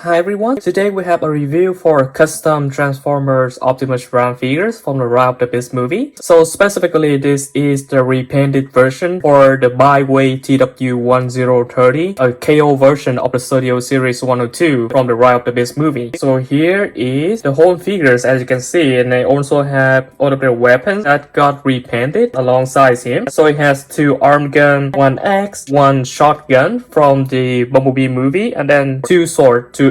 Hi everyone, today we have a review for custom Transformers Optimus Prime figures from the Ride of the Beast movie. So specifically this is the repainted version for the Baiwei TW1030, a KO version of the Studio Series 102 from the Ride of the Beast movie. So here is the whole figures as you can see, and they also have all of their weapons that got repainted alongside him. So it has two arm gun, one axe, one shotgun from the Bumblebee movie, and then two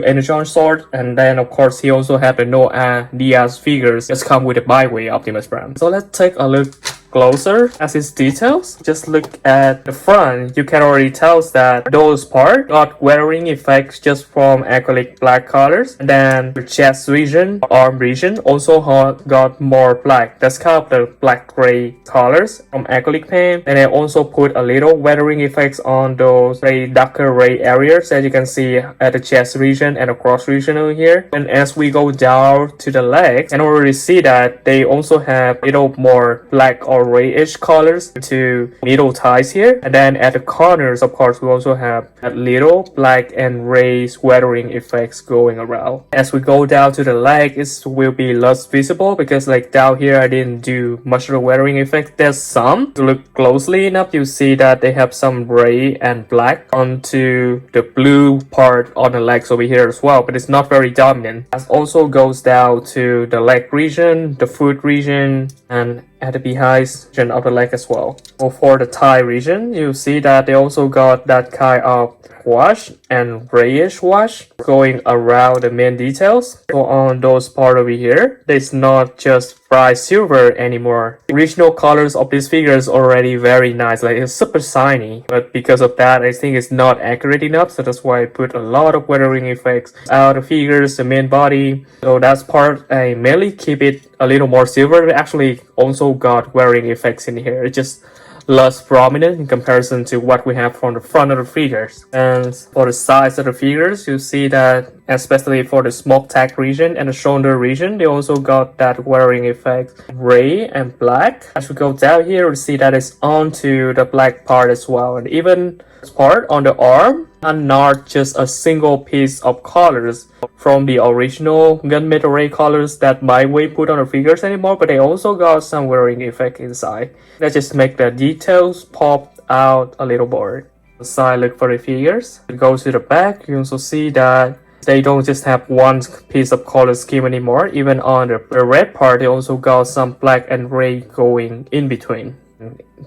energon sword, and then of course he also have the Noah Diaz figures just come with the Baiwei Optimus Prime. So let's take a look closer at its details. Just look at the front, you can already tell that those parts got weathering effects just from acrylic black colors, and then the chest region, arm region also got more black. That's kind of the black gray colors from acrylic paint, and I also put a little weathering effects on those darker gray areas that you can see at the chest region and the cross region over here. And as we go down to the legs, and already see that they also have a little more black or grayish colors to middle ties here, and then at the corners of course we also have that little black and gray weathering effects going around. As we go down to the leg, it will be less visible because like down here I didn't do much of the weathering effect. There's some. To look closely enough, you see that they have some gray and black onto the blue part on the legs over here as well, but it's not very dominant. That also goes down to the leg region, the foot region, and at the behind region of the leg as well. So for the thigh region, you see that they also got that kind of wash and grayish wash going around the main details. So on those part over here, it's not just bright silver anymore. The original colors of these figures already very nice, like it's super shiny, but because of that I think it's not accurate enough, so that's why I put a lot of weathering effects out the figures, the main body. So that's part I mainly keep it a little more silver. It actually also got weathering effects in here. It's just less prominent in comparison to what we have from the front of the figures. And for the size of the figures, you see that especially for the smoke tag region and the shoulder region, they also got that weathering effect, gray and black. As we go down here, we see that it's onto the black part as well, and even this part on the arm and not just a single piece of colors from the original gunmetal ray colors that Baiwei put on the figures anymore, but they also got some weathering effect inside that just make the details pop out a little more. The side look for the figures. It goes to the back. You also see that they don't just have one piece of color scheme anymore. Even on the red part, they also got some black and gray going in between.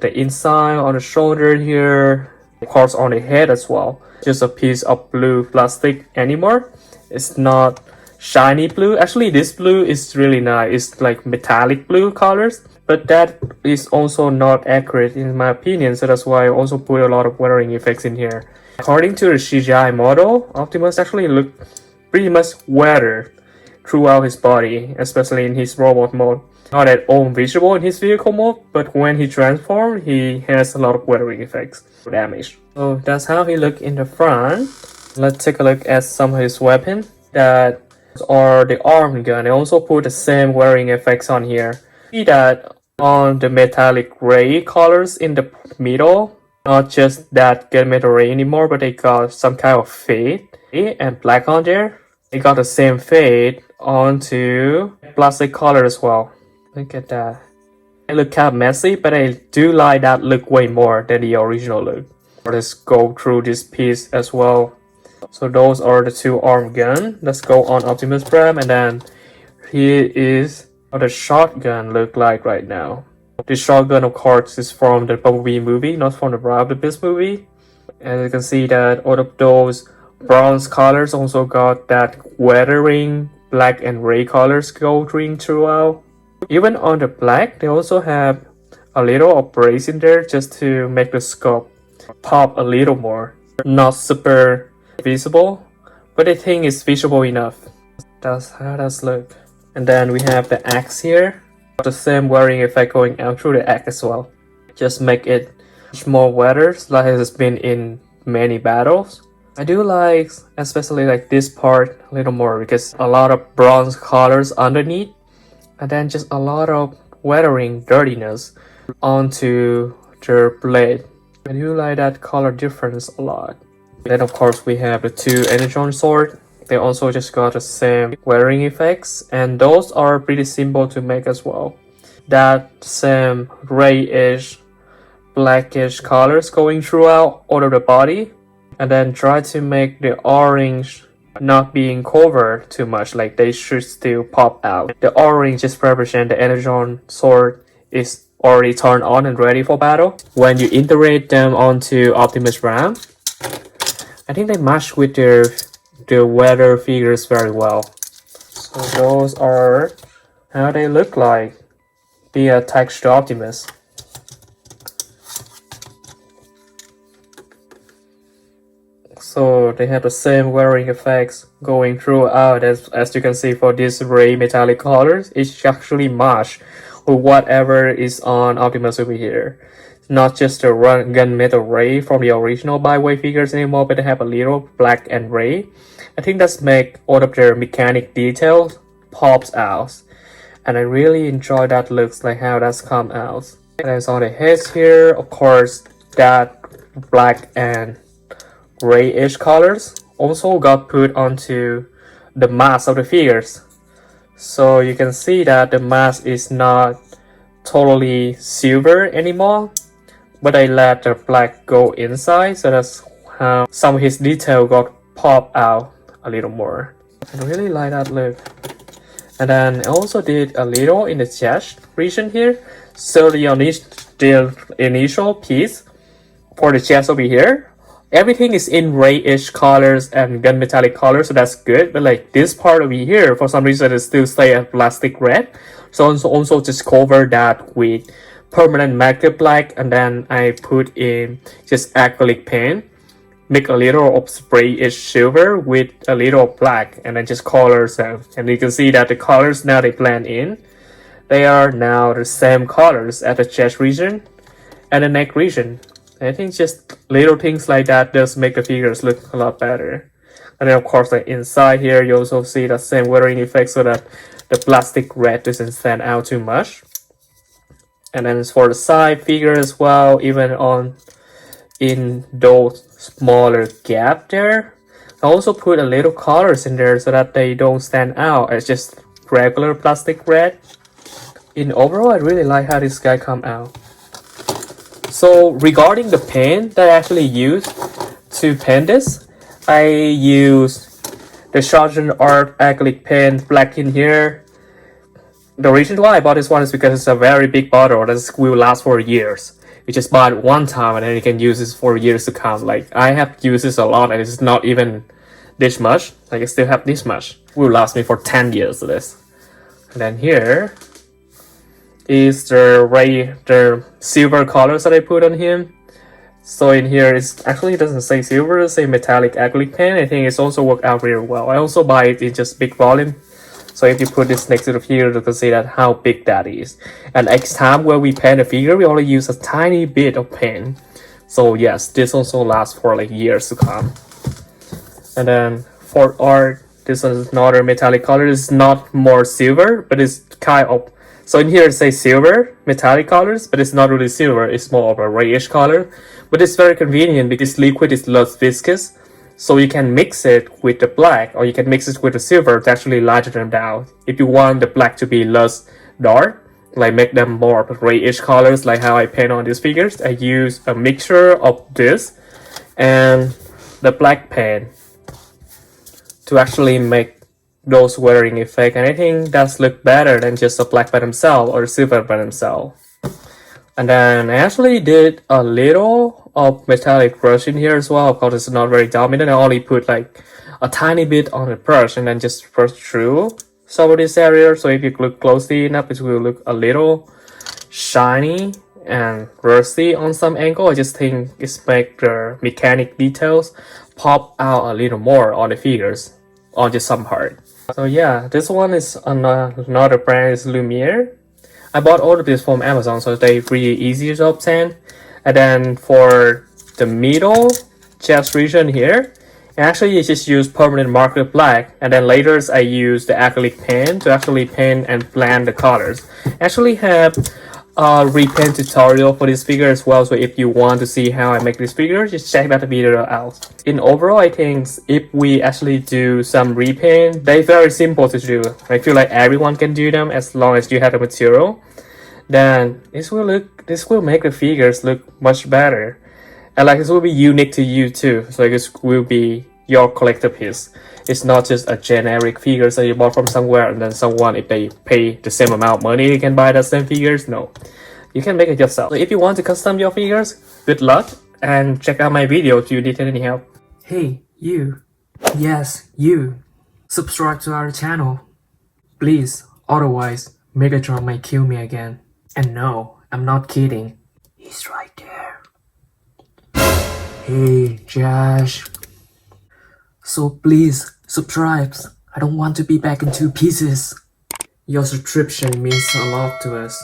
The inside on the shoulder here, of course on the head as well, just a piece of blue plastic anymore. It's not shiny blue. Actually this blue is really nice. It's like metallic blue colors, but that is also not accurate in my opinion, so that's why I also put a lot of weathering effects in here. According to the CGI model, Optimus actually looked pretty much weathered throughout his body, especially in his robot mode. Not at all visible in his vehicle mode, but when he transforms, he has a lot of weathering effects for damage. So that's how he looked in the front. Let's take a look at some of his weapons that are the arm gun. I also put the same weathering effects on here. See that on the metallic gray colors in the middle, not just that gunmetal ray anymore, but they got some kind of fade and black on there. They got the same fade onto plastic color as well. Look at that. It look kind of messy, but I do like that look way more than the original look. Let's go through this piece as well. So those are the two arm gun. Let's go on Optimus Prime, and then here is what the shotgun look like right now. The shotgun of course is from the Bumblebee movie, not from the Ride of the Beast movie. And you can see that all of those bronze colors also got that weathering black and gray colors going throughout. Even on the black, they also have a little abrasive there just to make the scope pop a little more. Not super visible, but I think it's visible enough. That's how that look. And then we have the axe here. The same weathering effect going out through the axe as well. Just make it much more weathered, like it's been in many battles. I do like, especially like this part a little more because a lot of bronze colors underneath, and then just a lot of weathering dirtiness onto the blade. I do like that color difference a lot. Then of course we have the two energon sword They also just got the same weathering effects, and those are pretty simple to make as well. That same grayish, blackish colors going throughout all of the body, and then try to make the orange not being covered too much, like they should still pop out. The orange just represent the energon sword is already turned on and ready for battle. When you integrate them onto Optimus RAM, I think they match with the weather figures very well. So those are how they look like be attached to Optimus. So they have the same wearing effects going throughout as you can see for these ray metallic colors. It's actually matched with whatever is on Optimus over here. It's not just the gunmetal ray from the original Baiwei figures anymore, but they have a little black and gray. I think that's make all of their mechanic details pops out. And I really enjoy that looks, like how that's come out. And then on the heads here, of course, that black and grayish colors also got put onto the mask of the figures. So you can see that the mask is not totally silver anymore, but I let the black go inside, so that's how some of his detail got popped out a little more. I really like that look. And then I also did a little in the chest region here. So the initial piece for the chest over here, everything is in grayish colors and gunmetallic colors, so that's good. But like this part over here, for some reason, it still stay a plastic red. So also just cover that with permanent marker black, and then I put in just acrylic paint. Make a little of sprayish silver with a little black, and then just colors them. And you can see that the colors now they blend in. They are now the same colors at the chest region and the neck region. And I think just little things like that does make the figures look a lot better. And then of course, like inside here, you also see the same weathering effect so that the plastic red doesn't stand out too much. And then for the side figure as well, even on in those smaller gap there, I also put a little colors in there so that they don't stand out as just regular plastic red. In overall, I really like how this guy come out. So regarding the paint that I actually used to paint this, I used the Sergeant Art acrylic paint black in here. The reason why I bought this one is because it's a very big bottle that will last for years. You just buy it one time and then you can use this for years to come. Like I have used this a lot and it's not even this much. Like I still have this much. It will last me for 10 years of this. And then here is the silver colors that I put on him. So in here it's actually doesn't say silver, it's a metallic acrylic paint. I think it's also worked out really well. I also buy it in just big volume. So if you put this next to the figure, you can see that how big that is. And each time where we paint a figure, we only use a tiny bit of paint. So yes, this also lasts for like years to come. And then for art, this is another metallic color. It's not more silver, but it's kind of, so in here it says silver metallic colors, but it's not really silver. It's more of a grayish color. But it's very convenient because liquid is less viscous. So you can mix it with the black, or you can mix it with the silver to actually lighten them down. If you want the black to be less dark, like make them more grayish colors, like how I paint on these figures, I use a mixture of this and the black paint to actually make those weathering effect. And I think that's look better than just a black by themselves or silver by themselves. And then I actually did a little of metallic brush in here as well. Because it's not very dominant, I only put like a tiny bit on the brush and then just brush through some of this area. So if you look closely enough, it will look a little shiny and rusty on some angle. I just think it's make the mechanic details pop out a little more on the figures on just some part. So yeah, this one is another brand, is Lumiere. I bought all of this from Amazon, so they're really easy to obtain. And then for the middle chest region here, actually I just use permanent marker black, and then later I use the acrylic paint to actually paint and blend the colors. I actually have a repaint tutorial for this figure as well. So if you want to see how I make this figure, just check that video out. In overall, I think if we actually do some repaint, they're very simple to do. I feel like everyone can do them as long as you have the material. Then this will make the figures look much better. And like this will be unique to you too. So this will be your collector piece. It's not just a generic figure that you bought from somewhere and then someone, if they pay the same amount of money, they can buy the same figures. No, you can make it yourself. So if you want to custom your figures, good luck and check out my video if you need any help. Hey, you. Yes, you. Subscribe to our channel. Please, otherwise, Megatron might kill me again. And no, I'm not kidding. He's right there. Hey, Josh. So please, subscribe. I don't want to be back in 2 pieces. Your subscription means a lot to us.